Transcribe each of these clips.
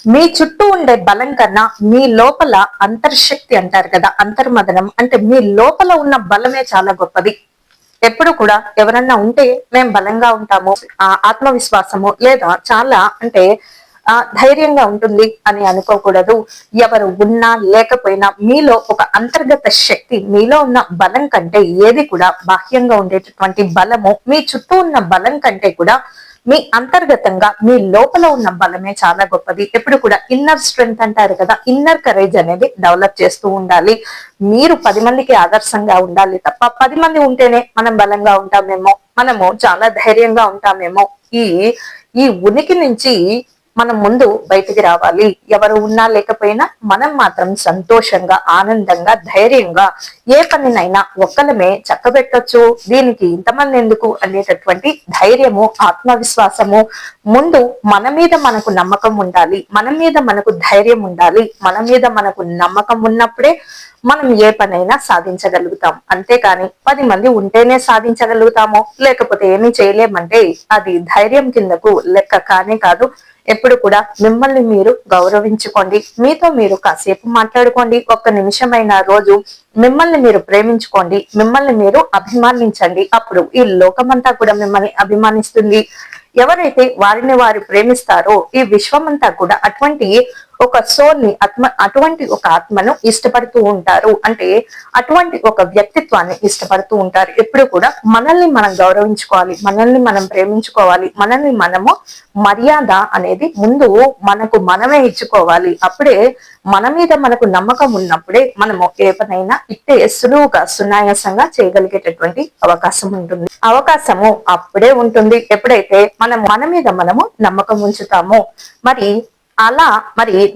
మీ చుట్టూ ఉండే బలం కన్నా మీ లోపల అంతర్శక్తి అంటారు కదా, అంతర్మదనం అంటే మీ లోపల ఉన్న బలమే చాలా గొప్పది. ఎప్పుడు కూడా ఎవరన్నా ఉంటే మేము బలంగా ఉంటాము, ఆత్మవిశ్వాసము లేదా చాలా అంటే ధైర్యంగా ఉంటుంది అని అనుకోకూడదు. ఎవరు ఉన్నా లేకపోయినా మీలో ఒక అంతర్గత శక్తి, మీలో ఉన్న బలం కంటే ఏది కూడా బాహ్యంగా ఉండేటటువంటి బలము, మీ చుట్టూ ఉన్న బలం కంటే కూడా మీ అంతర్గతంగా మీ లోపల ఉన్న బలమే చాలా గొప్పది. ఎప్పుడు కూడా ఇన్నర్ స్ట్రెంగ్త్ అంటారు కదా, ఇన్నర్ కరేజ్ అనేది డెవలప్ చేస్తూ ఉండాలి. మీరు 10 మందికి ఆదర్శంగా ఉండాలి తప్ప 10 మంది ఉంటేనే మనం బలంగా ఉంటామేమో, మనము చాలా ధైర్యంగా ఉంటామేమో, ఈ ఈ ఉనికి నుంచి మనం ముందు బయటికి రావాలి. ఎవరు ఉన్నా లేకపోయినా మనం మాత్రం సంతోషంగా, ఆనందంగా, ధైర్యంగా ఏ పనినైనా ఒక్కలమే చక్కబెట్టొచ్చు, దీనికి ఇంతమంది ఎందుకు అనేటటువంటి ధైర్యము, ఆత్మవిశ్వాసము, ముందు మన మీద మనకు నమ్మకం ఉండాలి, మన మీద మనకు ధైర్యం ఉండాలి. మన మీద మనకు నమ్మకం ఉన్నప్పుడే మనం ఏ పనైనా సాధించగలుగుతాం. అంతేకాని 10 మంది ఉంటేనే సాధించగలుగుతాము, లేకపోతే ఏమీ చేయలేమంటే అది ధైర్యం కిందకు లెక్క కానే కాదు. ఎప్పుడు కూడా మిమ్మల్ని మీరు గౌరవించుకోండి, మీతో మీరు కాసేపు మాట్లాడుకోండి, ఒక్క నిమిషమైన రోజు మిమ్మల్ని మీరు ప్రేమించుకోండి, మిమ్మల్ని మీరు అభిమానించండి. అప్పుడు ఈ లోకమంతా కూడా మిమ్మల్ని అభిమానిస్తుంది. ఎవరైతే వారిని వారు ప్రేమిస్తారో ఈ విశ్వమంతా కూడా అటువంటి ఒక సోల్ ని, అటువంటి ఒక ఆత్మను ఇష్టపడుతూ ఉంటారు. అంటే అటువంటి ఒక వ్యక్తిత్వాన్ని ఇష్టపడుతూ ఉంటారు. ఎప్పుడు కూడా మనల్ని మనం గౌరవించుకోవాలి, మనల్ని మనం ప్రేమించుకోవాలి, మనల్ని మనము మర్యాద అనేది ముందు మనకు మనమే ఇచ్చుకోవాలి. అప్పుడే మన మీద మనకు నమ్మకం ఉన్నప్పుడే మనము ఏ పనైనా ఇట్టే సులువుగా సునాయాసంగా చేయగలిగేటటువంటి అవకాశం ఉంటుంది. అవకాశము అప్పుడే ఉంటుంది ఎప్పుడైతే మనం మన మీద మనము నమ్మకం ఉంచుతామో. మరి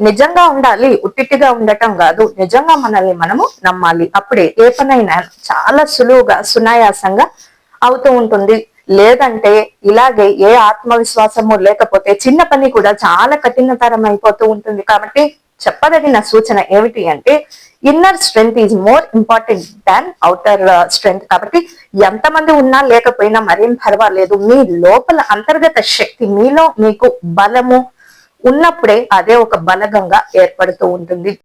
నిజంగా ఉండాలి, ఉట్టిగా ఉండటం కాదు, నిజంగా మనల్ని మనము నమ్మాలి. అప్పుడే ఏ పనైనా చాలా సులువుగా సునాయాసంగా అవుతూ ఉంటుంది. లేదంటే ఇలాగే ఏ ఆత్మవిశ్వాసము లేకపోతే చిన్న పని కూడా చాలా కఠినతరం అయిపోతూ ఉంటుంది. కాబట్టి చెప్పదగిన సూచన ఏమిటి అంటే inner strength is more important than outer strength. కాబట్టి ఎంతమంది ఉన్నా లేకపోయినా మరేం పర్వాలేదు, మీ లోపల అంతర్గత శక్తి, మీలో మీకు బలము ఉన్నప్పుడే అదే ఒక బలగంగా ఏర్పడుతూ ఉంటుంది.